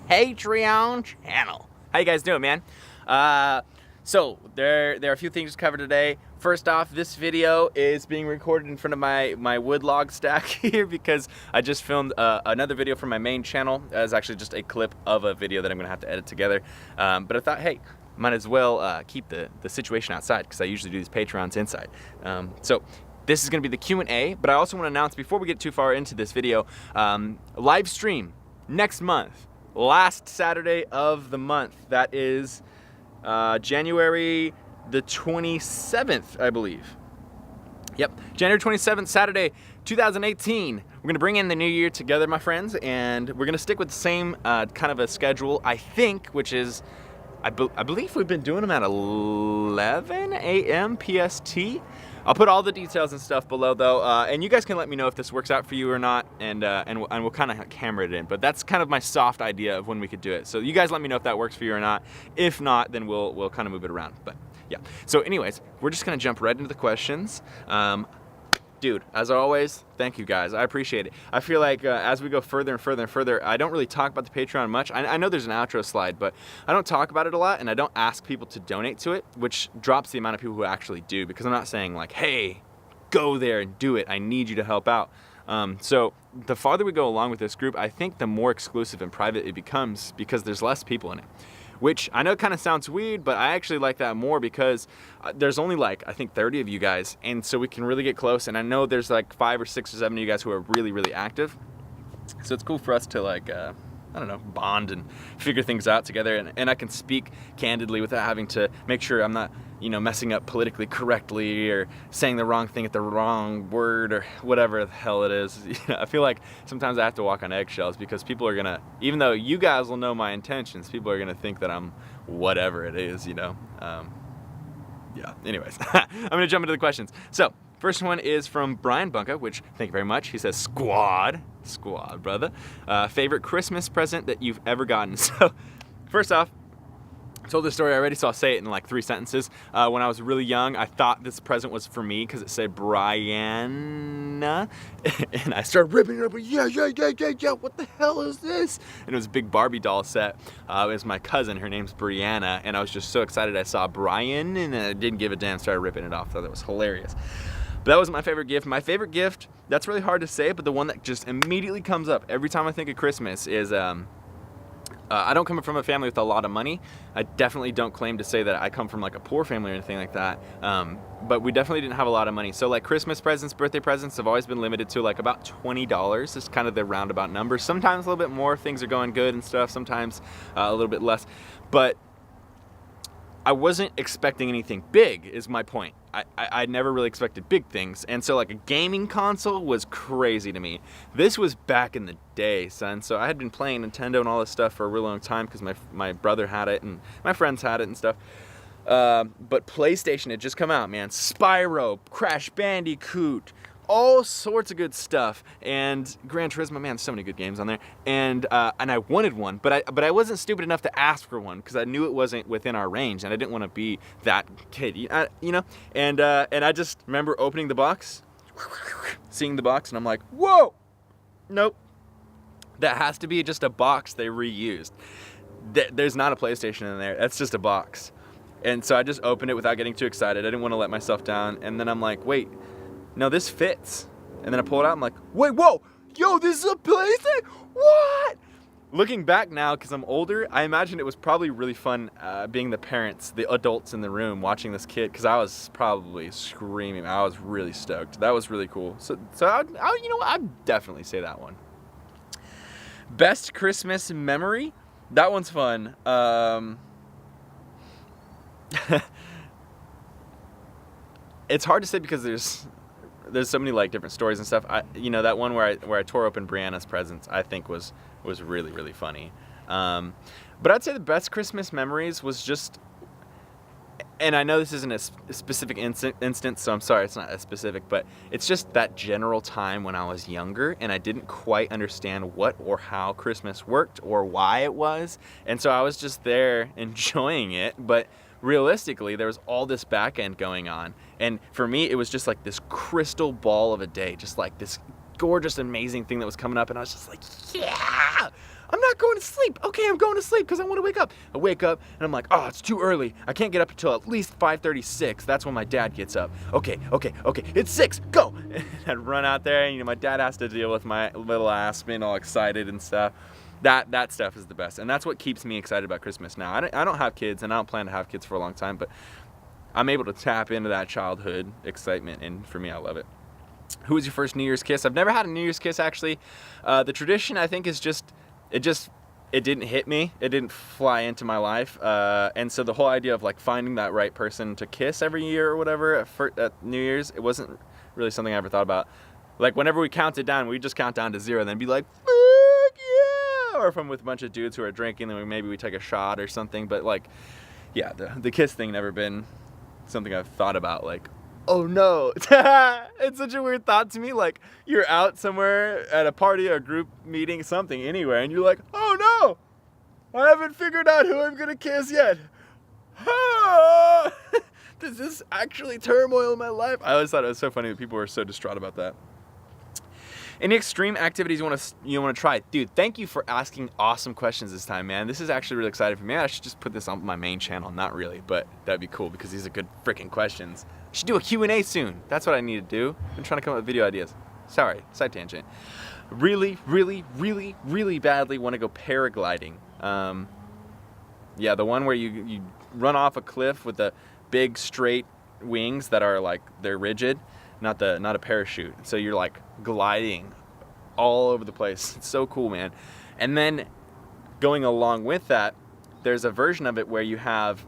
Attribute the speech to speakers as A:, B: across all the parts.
A: Patreon channel. How you guys doing, man? So there are a few things to cover today. First off, this video is being recorded in front of my wood log stack here because I just filmed another video for my main channel. It's actually just a clip of a video that I'm gonna have to edit together. But I thought, hey, might as well keep the situation outside because I usually do these Patreons inside. So this is gonna be the Q&A, but I also wanna announce before we get too far into this video, live stream next month, last Saturday of the month. That is January the 27th, I believe. Yep, January 27th, Saturday, 2018. We're gonna bring in the new year together, my friends, and we're gonna stick with the same kind of a schedule, I think, which is, I believe we've been doing them at 11 a.m. PST. I'll put all the details and stuff below though, and you guys can let me know if this works out for you or not, and we'll kind of hammer it in. But that's kind of my soft idea of when we could do it. So you guys let me know if that works for you or not. If not, then we'll kind of move it around. But yeah. So anyways, we're just gonna jump right into the questions. Dude, as always, thank you guys. I appreciate it. I feel like as we go further and further and further, I don't really talk about the Patreon much. I know there's an outro slide, but I don't talk about it a lot, and I don't ask people to donate to it, which drops the amount of people who actually do, because I'm not saying like, hey, go there and do it. I need you to help out. So the farther we go along with this group, I think the more exclusive and private it becomes because there's less people in it. Which I know kind of sounds weird, but I actually like that more because there's only like, I think 30 of you guys, and so we can really get close, and I know there's like 5 or 6 or 7 of you guys who are really, really active. So it's cool for us to like, I don't know, bond and figure things out together, and I can speak candidly without having to make sure I'm not, you know, messing up politically correctly or saying the wrong thing at the wrong word or whatever the hell it is. I feel like sometimes I have to walk on eggshells because people are gonna, even though you guys will know my intentions, people are gonna think that I'm whatever it is, you know. Yeah, anyways, I'm gonna jump into the questions. So, first one is from Brian Bunka, which, thank you very much. He says, squad, brother. Favorite Christmas present that you've ever gotten? So, first off, I told this story already, so I'll say it in like 3 sentences. When I was really young, I thought this present was for me because it said Brianna, and I started ripping it up. Yeah, what the hell is this? And it was a big Barbie doll set. It was my cousin, her name's Brianna, and I was just so excited I saw Brian, and I didn't give a damn, started ripping it off. Thought that was hilarious. But that wasn't my favorite gift. My favorite gift, that's really hard to say, but the one that just immediately comes up every time I think of Christmas is, I don't come from a family with a lot of money. I definitely don't claim to say that I come from like a poor family or anything like that. But we definitely didn't have a lot of money. So like Christmas presents, birthday presents have always been limited to like about $20. It's kind of the roundabout number. Sometimes a little bit more if things are going good and stuff. Sometimes a little bit less. But I wasn't expecting anything big is my point. I never really expected big things. And so like a gaming console was crazy to me. This was back in the day, son. So I had been playing Nintendo and all this stuff for a really long time because my brother had it and my friends had it and stuff. But PlayStation had just come out, man. Spyro, Crash Bandicoot, all sorts of good stuff, and Gran Turismo, man, so many good games on there, and I wanted one, but I wasn't stupid enough to ask for one because I knew it wasn't within our range, and I didn't want to be that kid, you know, and I just remember opening the box, seeing the box, and I'm like, whoa, nope, that has to be just a box they reused. There's not a PlayStation in there, that's just a box, and so I just opened it without getting too excited. I didn't want to let myself down, and then I'm like, wait, no, this fits. And then I pull it out, I'm like, wait, whoa, yo, this is a PlayStation? What? Looking back now, because I'm older, I imagine it was probably really fun being the parents, the adults in the room watching this kid, because I was probably screaming. I was really stoked. That was really cool. So you know what, I'd definitely say that one. Best Christmas memory? That one's fun. It's hard to say because there's so many like different stories and stuff. You know, that one where I tore open Brianna's presents, I think was really, really funny. But I'd say the best Christmas memories was just, and I know this isn't a specific instance, so I'm sorry it's not as specific, but it's just that general time when I was younger and I didn't quite understand what or how Christmas worked or why it was, and so I was just there enjoying it, but realistically, there was all this back end going on. And for me, it was just like this crystal ball of a day, just like this gorgeous, amazing thing that was coming up. And I was just like, yeah, I'm not going to sleep. Okay, I'm going to sleep because I want to wake up. I wake up and I'm like, oh, it's too early. I can't get up until at least 5:36. That's when my dad gets up. Okay, it's 6, go. And I'd run out there and my dad has to deal with my little ass being all excited and stuff. That stuff is the best. And that's what keeps me excited about Christmas now. I don't have kids and I don't plan to have kids for a long time, but I'm able to tap into that childhood excitement, and for me, I love it. Who was your first New Year's kiss? I've never had a New Year's kiss, actually. The tradition, I think, is it didn't hit me. It didn't fly into my life. And so the whole idea of like finding that right person to kiss every year or whatever at New Year's, it wasn't really something I ever thought about. Like whenever we counted down, we'd just count down to 0 and then be like, fuck yeah! Or if I'm with a bunch of dudes who are drinking, then maybe we take a shot or something. But like, yeah, the kiss thing never been something I've thought about, like, oh no. It's such a weird thought to me. Like, you're out somewhere at a party or a group meeting, something, anywhere, and you're like, oh no, I haven't figured out who I'm gonna kiss yet. Does this actually turmoil my life? I always thought it was so funny that people were so distraught about that. Any extreme activities you want to try? Dude, thank you for asking awesome questions this time, man. This is actually really exciting for me. I should just put this on my main channel. Not really, but that'd be cool because these are good freaking questions. I should do a Q&A soon. That's what I need to do. I'm trying to come up with video ideas. Sorry, side tangent. Really, really, really, really badly want to go paragliding. Yeah, the one where you run off a cliff with the big straight wings that are like, they're rigid. Not a parachute. So you're like gliding all over the place. It's so cool, man. And then going along with that, there's a version of it where you have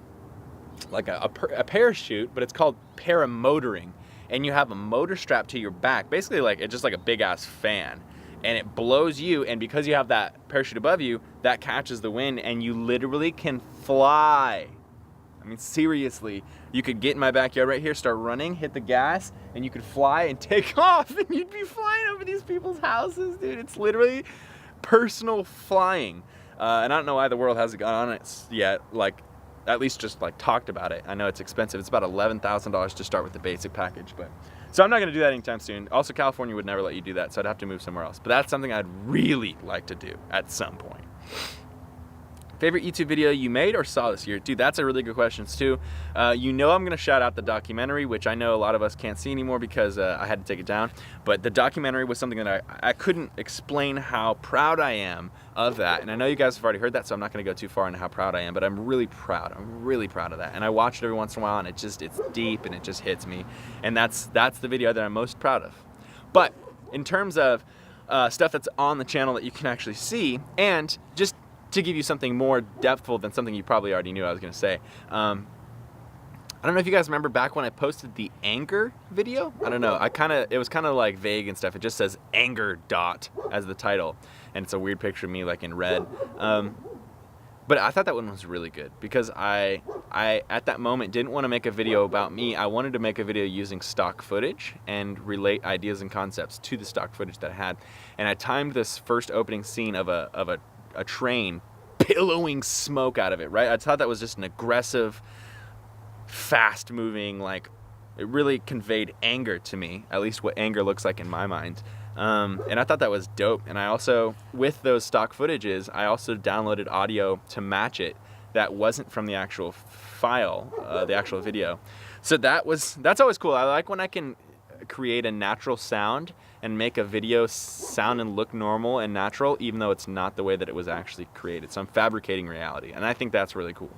A: like a parachute, but it's called paramotoring. And you have a motor strapped to your back, basically like it's just like a big ass fan. And it blows you, and because you have that parachute above you, that catches the wind and you literally can fly. I mean, seriously, you could get in my backyard right here, start running, hit the gas, and you could fly and take off, and you'd be flying over these people's houses, dude. It's literally personal flying. And I don't know why the world hasn't gone on it yet, like, at least just like talked about it. I know it's expensive. It's about $11,000 to start with the basic package, but so I'm not gonna do that anytime soon. Also, California would never let you do that, so I'd have to move somewhere else. But that's something I'd really like to do at some point. Favorite YouTube video you made or saw this year? Dude, that's a really good question too. You know I'm gonna shout out the documentary, which I know a lot of us can't see anymore because I had to take it down. But the documentary was something that I couldn't explain how proud I am of that. And I know you guys have already heard that, so I'm not gonna go too far into how proud I am, but I'm really proud. I'm really proud of that. And I watch it every once in a while and it's deep and it just hits me. And that's the video that I'm most proud of. But in terms of stuff that's on the channel that you can actually see, and just to give you something more depthful than something you probably already knew I was going to say. I don't know if you guys remember back when I posted the anger video. I don't know. It was kind of like vague and stuff. It just says anger dot as the title. And it's a weird picture of me like in red. But I thought that one was really good because I at that moment didn't want to make a video about me. I wanted to make a video using stock footage and relate ideas and concepts to the stock footage that I had. And I timed this first opening scene of a train billowing smoke out of it, right? I thought that was just an aggressive, fast moving, like, it really conveyed anger to me, at least what anger looks like in my mind. And I thought that was dope. And I also, with those stock footages, I also downloaded audio to match it that wasn't from the actual file, the actual video. So that's always cool. I like when I can create a natural sound and make a video sound and look normal and natural, even though it's not the way that it was actually created. So I'm fabricating reality, and I think that's really cool.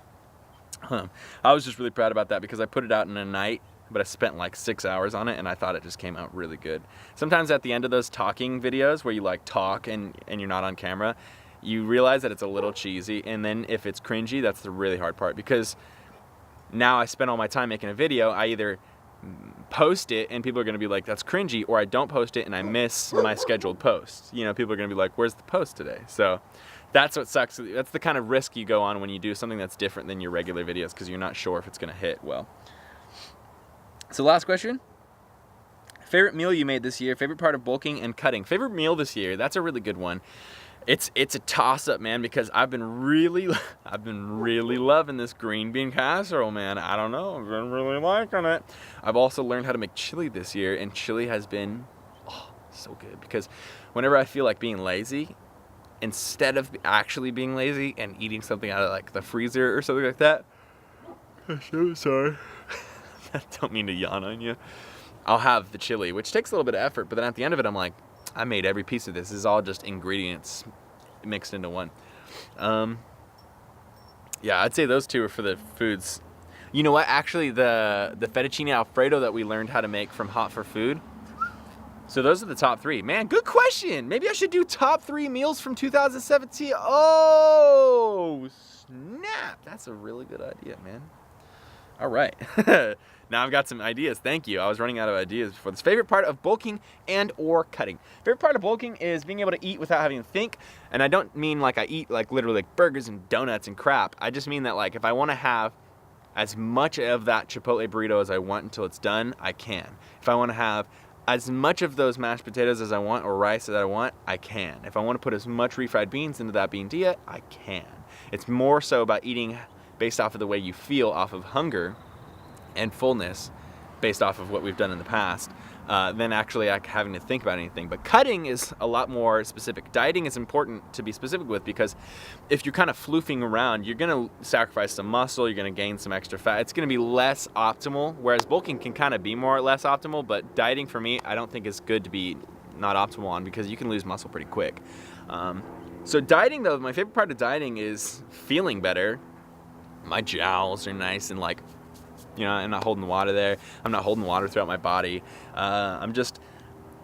A: I was just really proud about that because I put it out in a night, but I spent like 6 hours on it, and I thought it just came out really good. Sometimes at the end of those talking videos where you like talk and you're not on camera, you realize that it's a little cheesy, and then if it's cringy, that's the really hard part, because now I spend all my time making a video. I either post it and people are going to be like, that's cringy, or I don't post it and I miss my scheduled post. You know, people are going to be like, where's the post today? So that's what sucks. That's the kind of risk you go on when you do something that's different than your regular videos, because you're not sure if it's going to hit well. So last question. Favorite meal you made this year? Favorite part of bulking and cutting? Favorite meal this year? That's a really good one. It's a toss-up, man, because I've been really loving this green bean casserole, man. I don't know, I've been really liking it. I've also learned how to make chili this year, and chili has been so good, because whenever I feel like being lazy, instead of actually being lazy and eating something out of like the freezer or something like that. I'm so sorry. I don't mean to yawn on you. I'll have the chili, which takes a little bit of effort, but then at the end of it, I'm like, I made every piece of this. This is all just ingredients mixed into one. Yeah, I'd say those two are for the foods. You know what? Actually, the fettuccine Alfredo that we learned how to make from Hot for Food. So those are the top 3. Man, good question. Maybe I should do top 3 meals from 2017. Oh, snap. That's a really good idea, man. All right. Now I've got some ideas. Thank you. I was running out of ideas before this. Favorite part of bulking and or cutting. Favorite part of bulking is being able to eat without having to think. And I don't mean like I eat like literally like burgers and donuts and crap. I just mean that like if I want to have as much of that Chipotle burrito as I want until it's done, I can. If I want to have as much of those mashed potatoes as I want or rice that I want, I can. If I want to put as much refried beans into that bean dia, I can. It's more so about eating based off of the way you feel, off of hunger and fullness, based off of what we've done in the past, than actually having to think about anything. But cutting is a lot more specific. Dieting is important to be specific with, because if you're kind of floofing around, you're going to sacrifice some muscle, you're going to gain some extra fat. It's going to be less optimal, whereas bulking can kind of be more or less optimal, but dieting for me, I don't think is good to be not optimal on, because you can lose muscle pretty quick. So dieting though, my favorite part of dieting is feeling better. My jowls are nice and like, you know, I'm not holding water there. I'm not holding water throughout my body. I'm just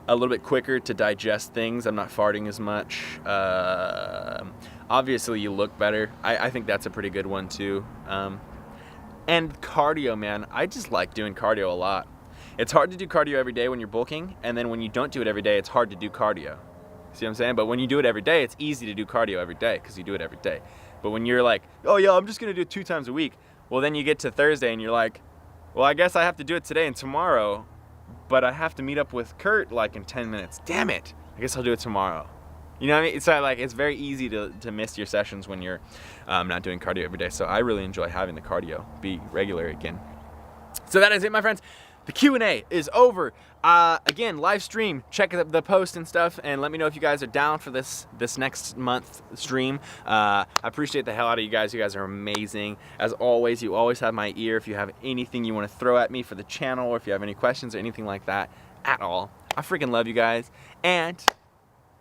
A: a little bit quicker to digest things. I'm not farting as much. Obviously, you look better. I think that's a pretty good one too. And cardio, man. I just like doing cardio a lot. It's hard to do cardio every day when you're bulking, and then when you don't do it every day, it's hard to do cardio. See what I'm saying? But when you do it every day, it's easy to do cardio every day because you do it every day. But when you're like, oh yeah, I'm just gonna do it 2 times a week, well then you get to Thursday and you're like, well I guess I have to do it today and tomorrow, but I have to meet up with Kurt like in 10 minutes. Damn it, I guess I'll do it tomorrow. You know what I mean? So like, it's very easy to miss your sessions when you're not doing cardio every day. So I really enjoy having the cardio be regular again. So that is it, my friends. The Q&A is over. Again, live stream. Check the post and stuff, and let me know if you guys are down for this next month stream. I appreciate the hell out of you guys. You guys are amazing. As always, you always have my ear. If you have anything you want to throw at me for the channel, or if you have any questions or anything like that at all, I freaking love you guys. And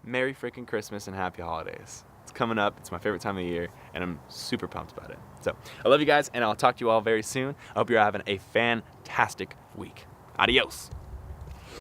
A: Merry freaking Christmas and Happy Holidays. It's coming up. It's my favorite time of the year, and I'm super pumped about it. So I love you guys, and I'll talk to you all very soon. I hope you're having a fantastic week. Adios.